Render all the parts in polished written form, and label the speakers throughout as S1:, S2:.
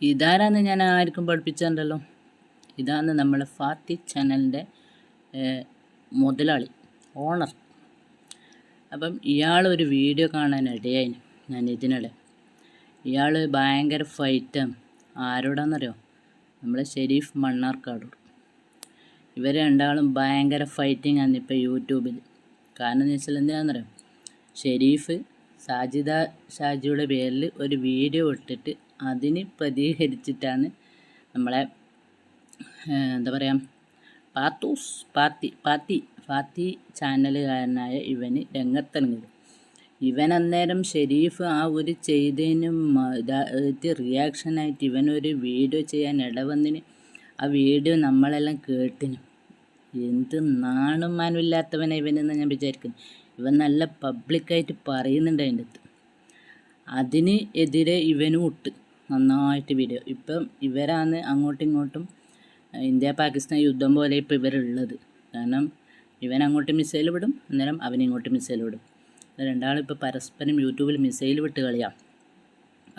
S1: ഇതാരാന്ന് ഞാൻ ആർക്കും പഠിപ്പിച്ചിട്ടുണ്ടല്ലോ. ഇതാണ് നമ്മളെ ഫാത്തി ചാനലിൻ്റെ മുതലാളി, ഓണർ. അപ്പം ഇയാളൊരു വീഡിയോ കാണാനിടയായി ഞാൻ ഇതിനിടെ. ഇയാൾ ഭയങ്കര ഫൈറ്റാണ്. ആരോടാണെന്നറിയോ? നമ്മളെ ഷെരീഫ് മണ്ണാർക്കാട്. ഇവർ രണ്ടാളും ഭയങ്കര ഫൈറ്റിംഗ് ആണ് ഇപ്പോൾ യൂട്യൂബിൽ. കാരണം എന്ന് വെച്ചാൽ എന്തിനാണെന്നറിയോ? ഷെരീഫ് ഷാജിയുടെ പേരിൽ ഒരു വീഡിയോ ഇട്ടിട്ട് അതിന് പ്രതികരിച്ചിട്ടാണ് നമ്മളെ എന്താ പറയുക ഫാത്തി ചാനലുകാരനായ ഇവന് രംഗത്തിറങ്ങിയത്. ഇവൻ അന്നേരം ഷെരീഫ് ആ ഒരു ചെയ്തതിനും റിയാക്ഷനായിട്ട് ഇവനൊരു വീഡിയോ ചെയ്യാൻ ഇടവന്നിന്. ആ വീഡിയോ നമ്മളെല്ലാം കേട്ടിന്. എന്ത് നാണും മാനും ഇല്ലാത്തവനെ ഇവനെന്ന് ഞാൻ വിചാരിക്കുന്നു. ഇവൻ നല്ല പബ്ലിക്കായിട്ട് പറയുന്നുണ്ട് അതിൻ്റെ അടുത്ത്. അതിന് എതിരെ ഇവനും ഇട്ട് നന്നായിട്ട് വീഡിയോ. ഇപ്പം ഇവരാണ് അങ്ങോട്ടും ഇങ്ങോട്ടും ഇന്ത്യ പാകിസ്ഥാൻ യുദ്ധം പോലെ ഇപ്പോൾ ഇവരുള്ളത്. കാരണം ഇവൻ അങ്ങോട്ട് മിസൈൽ വിടും, അന്നേരം അവനിങ്ങോട്ട് മിസൈൽ വിടും. രണ്ടാളിപ്പോൾ പരസ്പരം യൂട്യൂബിൽ മിസൈൽ വിട്ട് കളിയാം.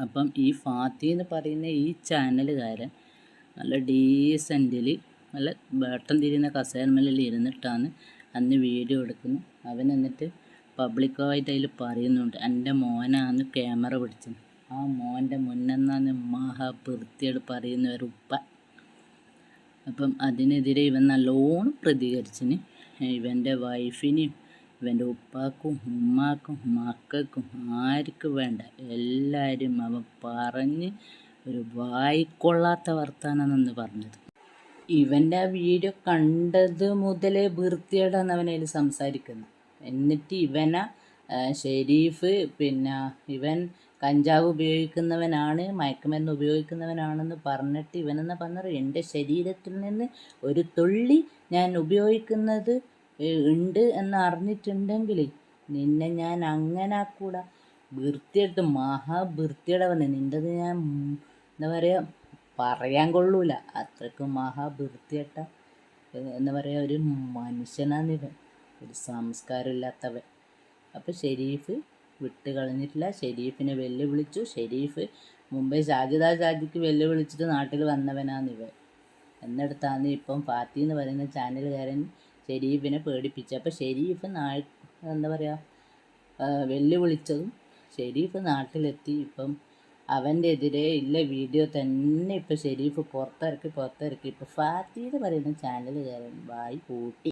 S1: അപ്പം ഈ ഫാത്തി എന്ന് പറയുന്ന ഈ ചാനലുകാരൻ നല്ല ഡീസൻറ്റിൽ നല്ല വെട്ടം തിരിയുന്ന കസേരമേലിൽ ഇരുന്നിട്ടാണ് അന്ന് വീഡിയോ എടുക്കുന്നത്. അവൻ എന്നിട്ട് പബ്ലിക്കായിട്ട് അതിൽ പറയുന്നുണ്ട്, എൻ്റെ മോനാണ് ക്യാമറ പിടിച്ചത്. ആ മോൻ്റെ മുന്നെന്നാണ് മഹാവൃത്തിയോട് പറയുന്ന ഒരു ഉപ്പ. അപ്പം അതിനെതിരെ ഇവൻ നല്ലോണം പ്രതികരിച്ചിന്. ഇവൻ്റെ വൈഫിനെയും ഇവൻ്റെ ഉപ്പാക്കും ഉമ്മാക്കും മക്കൾക്കും ആർക്കും വേണ്ട എല്ലാവരും അവൻ പറഞ്ഞ് ഒരു വായിക്കൊള്ളാത്ത വർത്താനാണെന്ന് പറഞ്ഞത്. ഇവൻ്റെ ആ വീഡിയോ കണ്ടത് മുതലേ വൃത്തിയോടാണ് അവനതിൽ സംസാരിക്കുന്നത്. എന്നിട്ട് ഇവനെ ഷെരീഫ് ഇവൻ കഞ്ചാവ് ഉപയോഗിക്കുന്നവനാണ്, മയക്കുമരുന്ന് ഉപയോഗിക്കുന്നവനാണെന്ന് പറഞ്ഞിട്ട് ഇവനെന്ന് പറഞ്ഞാൽ എൻ്റെ ശരീരത്തിൽ നിന്ന് ഒരു തുള്ളി ഞാൻ ഉപയോഗിക്കുന്നത് ഉണ്ട് എന്ന് അറിഞ്ഞിട്ടുണ്ടെങ്കിൽ നിന്നെ ഞാൻ അങ്ങനെ ആക്കൂടാ. വൃത്തിയായിട്ട് മഹാവൃത്തിയുടെ വന്നെ നിൻ്റെത് ഞാൻ എന്താ പറയുക പറയാൻ കൊള്ളൂല. അത്രയ്ക്ക് മഹാവൃത്തിയായിട്ട എന്താ പറയുക ഒരു മനുഷ്യനാന്നിവൻ, ഒരു സംസ്കാരമില്ലാത്തവൻ. അപ്പോൾ ഷെരീഫ് വിട്ട് കളഞ്ഞിട്ടില്ല. ഷെരീഫിനെ വെല്ലുവിളിച്ചു. ഷെരീഫ് മുമ്പേ ഷാജിക്ക് വെല്ലുവിളിച്ചിട്ട് നാട്ടിൽ വന്നവനാന്നിവൻ. എന്നിടത്താണ് ഇപ്പം ഫാത്തി എന്ന് പറയുന്ന ചാനലുകാരൻ ഷെരീഫിനെ പേടിപ്പിച്ചു. അപ്പോൾ ഷെരീഫ് എന്താ പറയുക വെല്ലുവിളിച്ചതും ഷെരീഫ് നാട്ടിലെത്തി. ഇപ്പം അവൻ്റെ എതിരെ ഇല്ല വീഡിയോ തന്നെ ഇപ്പം ഷെരീഫ് പുറത്തിറക്കി. ഇപ്പം ഫാത്തി എന്ന് പറയുന്ന ചാനലുകാരൻ വായി കൂട്ടി.